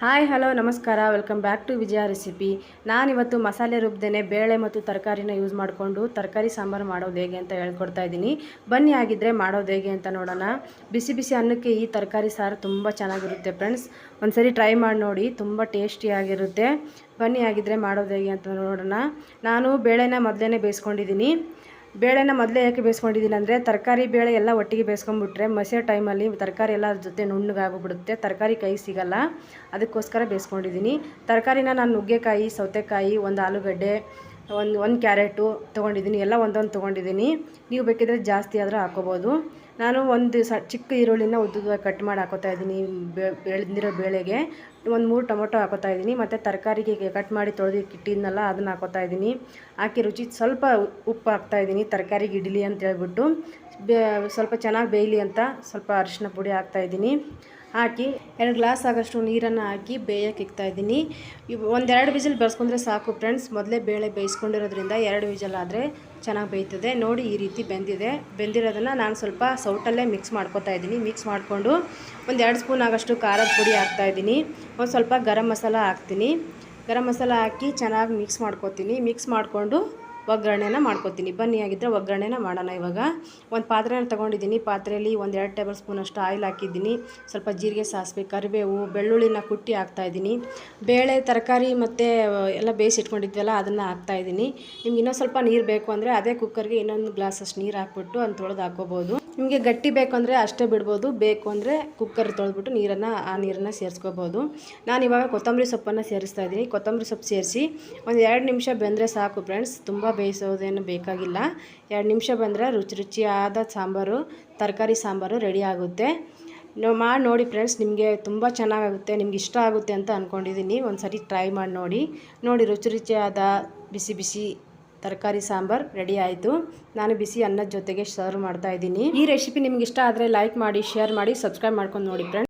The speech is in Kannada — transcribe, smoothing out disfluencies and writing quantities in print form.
ಹಾಯ್ ಹಲೋ ನಮಸ್ಕಾರ, welcome back to Vijaya recipe. ನಾನಿವತ್ತು ಮಸಾಲೆ ರುಬ್ದೇನೆ ಬೇಳೆ ಮತ್ತು ತರಕಾರಿನ ಯೂಸ್ ಮಾಡಿಕೊಂಡು ತರಕಾರಿ ಸಾಂಬಾರು ಮಾಡೋದು ಹೇಗೆ ಅಂತ ಹೇಳ್ಕೊಡ್ತಾ ಇದ್ದೀನಿ. ಬನ್ನಿ ಆಗಿದ್ದರೆ ಮಾಡೋದು ಹೇಗೆ ಅಂತ ನೋಡೋಣ. ಬಿಸಿ ಬಿಸಿ ಅನ್ನಕ್ಕೆ ಈ ತರಕಾರಿ ಸಾರು ತುಂಬ ಚೆನ್ನಾಗಿರುತ್ತೆ ಫ್ರೆಂಡ್ಸ್. ಒಂದ್ಸರಿ ಟ್ರೈ ಮಾಡಿ ನೋಡಿ, ತುಂಬ ಟೇಸ್ಟಿಯಾಗಿರುತ್ತೆ. ಬನ್ನಿ ಆಗಿದ್ದರೆ ಮಾಡೋದು ಹೇಗೆ ಅಂತ ನೋಡೋಣ. ನಾನು ಬೇಳೆನ ಮೊದಲೇ ಬೇಯಿಸ್ಕೊಂಡಿದ್ದೀನಿ. ಬೇಳೆನ ಮೊದಲೇ ಯಾಕೆ ಬೇಯಿಸ್ಕೊಂಡಿದ್ದೀನಿ ಅಂದರೆ ತರಕಾರಿ ಬೇಳೆ ಎಲ್ಲ ಒಟ್ಟಿಗೆ ಬೇಯಿಸ್ಕೊಂಡ್ಬಿಟ್ರೆ ಮಸೆ ಟೈಮಲ್ಲಿ ತರಕಾರಿ ಎಲ್ಲ ಜೊತೆ ನುಣ್ಣಗಾಗ್ಬಿಡುತ್ತೆ, ತರಕಾರಿ ಕೈ ಸಿಗಲ್ಲ. ಅದಕ್ಕೋಸ್ಕರ ಬೇಯಿಸ್ಕೊಂಡಿದ್ದೀನಿ. ತರಕಾರಿನ ನಾನು ನುಗ್ಗೆಕಾಯಿ, ಸೌತೆಕಾಯಿ, ಒಂದು ಆಲೂಗಡ್ಡೆ, ಒಂದು ಕ್ಯಾರೆಟು ತೊಗೊಂಡಿದ್ದೀನಿ. ಎಲ್ಲ ಒಂದೊಂದು ತೊಗೊಂಡಿದ್ದೀನಿ. ನೀವು ಬೇಕಿದ್ರೆ ಜಾಸ್ತಿ ಆದರೂ ಹಾಕೋಬೋದು. ನಾನು ಒಂದು ಚಿಕ್ಕ ಈರುಳ್ಳಿನ ಉದ್ದುದಾಗಿ ಕಟ್ ಮಾಡಿ ಹಾಕೋತಾ ಇದ್ದೀನಿ. ಬೆಳೆದಿರೋ ಬೇಳೆಗೆ ಒಂದು 3 ಟೊಮೊಟೊ ಹಾಕೋತಾ ಇದ್ದೀನಿ. ಮತ್ತು ತರಕಾರಿಗೆ ಕಟ್ ಮಾಡಿ ತೊಳೆದು ಇಟ್ಟಿದ್ನಲ್ಲ ಅದನ್ನು ಹಾಕೋತಾ ಇದ್ದೀನಿ. ಹಾಕಿ ರುಚಿ ಸ್ವಲ್ಪ ಉಪ್ಪು ಹಾಕ್ತಾಯಿದ್ದೀನಿ, ತರಕಾರಿಗೆ ಇಡಲಿ ಅಂತ ಹೇಳ್ಬಿಟ್ಟು. ಸ್ವಲ್ಪ ಚೆನ್ನಾಗಿ ಬೇಯಲಿ ಅಂತ ಸ್ವಲ್ಪ ಅರಿಶಿನ ಪುಡಿ ಹಾಕ್ತಾಯಿದ್ದೀನಿ. ಹಾಕಿ 2 ಗ್ಲಾಸ್ ಆಗೋಷ್ಟು ನೀರನ್ನು ಹಾಕಿ ಬೇಯಕ್ಕೆ ಇಕ್ತಾಯಿದ್ದೀನಿ. ಒಂದೆರಡು ವಿಸಿಲ್ ಬರ್ಸ್ಕೊಂಡ್ರೆ ಸಾಕು ಫ್ರೆಂಡ್ಸ್. ಮೊದಲೇ ಬೇಳೆ ಬೇಯಿಸ್ಕೊಂಡಿರೋದ್ರಿಂದ 2 ವಿಸಿಲ್ ಆದರೆ ಚೆನ್ನಾಗಿ ಬೇಯ್ತದೆ. ನೋಡಿ ಈ ರೀತಿ ಬೆಂದಿರೋದನ್ನು ನಾನು ಸ್ವಲ್ಪ ಸೌಟಲ್ಲೇ ಮಿಕ್ಸ್ ಮಾಡ್ಕೊತಾ ಇದ್ದೀನಿ. ಮಿಕ್ಸ್ ಮಾಡಿಕೊಂಡು ಒಂದು 2 ಸ್ಪೂನ್ ಆಗೋಷ್ಟು ಖಾರದ ಪುಡಿ ಹಾಕ್ತಾಯಿದ್ದೀನಿ. ಒಂದು ಸ್ವಲ್ಪ ಗರಂ ಮಸಾಲ ಹಾಕ್ತೀನಿ. ಗರಂ ಮಸಾಲ ಹಾಕಿ ಚೆನ್ನಾಗಿ ಮಿಕ್ಸ್ ಮಾಡ್ಕೊತೀನಿ. ಮಿಕ್ಸ್ ಮಾಡಿಕೊಂಡು ಒಗ್ಗರಣೆನ ಮಾಡ್ಕೊತೀನಿ. ಬನ್ನಿ ಆಗಿದ್ದರೆ ಒಗ್ಗರಣೆನ ಮಾಡೋಣ. ಇವಾಗ ಒಂದು ಪಾತ್ರೆನ ತೊಗೊಂಡಿದ್ದೀನಿ. ಪಾತ್ರೆಯಲ್ಲಿ 1-2 ಟೇಬಲ್ ಸ್ಪೂನಷ್ಟು ಆಯಿಲ್ ಹಾಕಿದ್ದೀನಿ. ಸ್ವಲ್ಪ ಜೀರಿಗೆ, ಸಾಸಿವೆ, ಕರಿಬೇವು, ಬೆಳ್ಳುಳ್ಳಿನ ಕುಟ್ಟಿ ಹಾಕ್ತಾಯಿದ್ದೀನಿ. ಬೇಳೆ, ತರಕಾರಿ ಮತ್ತು ಎಲ್ಲ ಬೇಯಿಸಿಟ್ಕೊಂಡಿದ್ವಲ್ಲ ಅದನ್ನು ಹಾಕ್ತಾಯಿದ್ದೀನಿ. ನಿಮ್ಗೆ ಇನ್ನೊಂದು ಸ್ವಲ್ಪ ನೀರು ಬೇಕು ಅಂದರೆ ಅದೇ ಕುಕ್ಕರ್ಗೆ ಇನ್ನೊಂದು ಗ್ಲಾಸಷ್ಟು ನೀರು ಹಾಕ್ಬಿಟ್ಟು ಒಂದು ತೊಳೆದು ಹಾಕ್ಕೋಬೋದು. ನಿಮಗೆ ಗಟ್ಟಿ ಬೇಕು ಅಂದರೆ ಅಷ್ಟೇ ಬಿಡ್ಬೋದು. ಬೇಕು ಅಂದರೆ ಕುಕ್ಕರ್ ತೊಳೆದ್ಬಿಟ್ಟು ನೀರನ್ನು ಸೇರಿಸ್ಕೋಬೋದು. ನಾನಿವಾಗ ಕೊತ್ತಂಬರಿ ಸೊಪ್ಪನ್ನು ಸೇರಿಸ್ತಾ ಇದ್ದೀನಿ. ಕೊತ್ತಂಬರಿ ಸೊಪ್ಪು ಸೇರಿಸಿ ಒಂದು 2 ನಿಮಿಷ ಬೆಂದರೆ ಸಾಕು ಫ್ರೆಂಡ್ಸ್. ತುಂಬ ಬೇಯಿಸೋದೇನು ಬೇಕಾಗಿಲ್ಲ. 2 ನಿಮಿಷ ಬಂದರೆ ರುಚಿಯಾದ ಸಾಂಬಾರು, ತರಕಾರಿ ಸಾಂಬಾರು ರೆಡಿ ಆಗುತ್ತೆ. ಮಾಡಿ ನೋಡಿ ಫ್ರೆಂಡ್ಸ್, ನಿಮಗೆ ತುಂಬ ಚೆನ್ನಾಗಾಗುತ್ತೆ. ನಿಮ್ಗೆ ಇಷ್ಟ ಆಗುತ್ತೆ ಅಂತ ಅಂದ್ಕೊಂಡಿದ್ದೀನಿ. ಒಂದು ಸರಿ ಟ್ರೈ ಮಾಡಿ ನೋಡಿ. ರುಚಿಯಾದ ಬಿಸಿ ಬಿಸಿ ತರಕಾರಿ ಸಾಂಬಾರು ರೆಡಿ ಆಯಿತು. ನಾನು ಬಿಸಿ ಅನ್ನದ ಜೊತೆಗೆ ಸರ್ವ್ ಮಾಡ್ತಾಯಿದ್ದೀನಿ. ಈ ರೆಸಿಪಿ ನಿಮ್ಗೆ ಇಷ್ಟ ಆದರೆ ಲೈಕ್ ಮಾಡಿ, ಶೇರ್ ಮಾಡಿ, ಸಬ್ಸ್ಕ್ರೈಬ್ ಮಾಡ್ಕೊಂಡು ನೋಡಿ ಫ್ರೆಂಡ್ಸ್.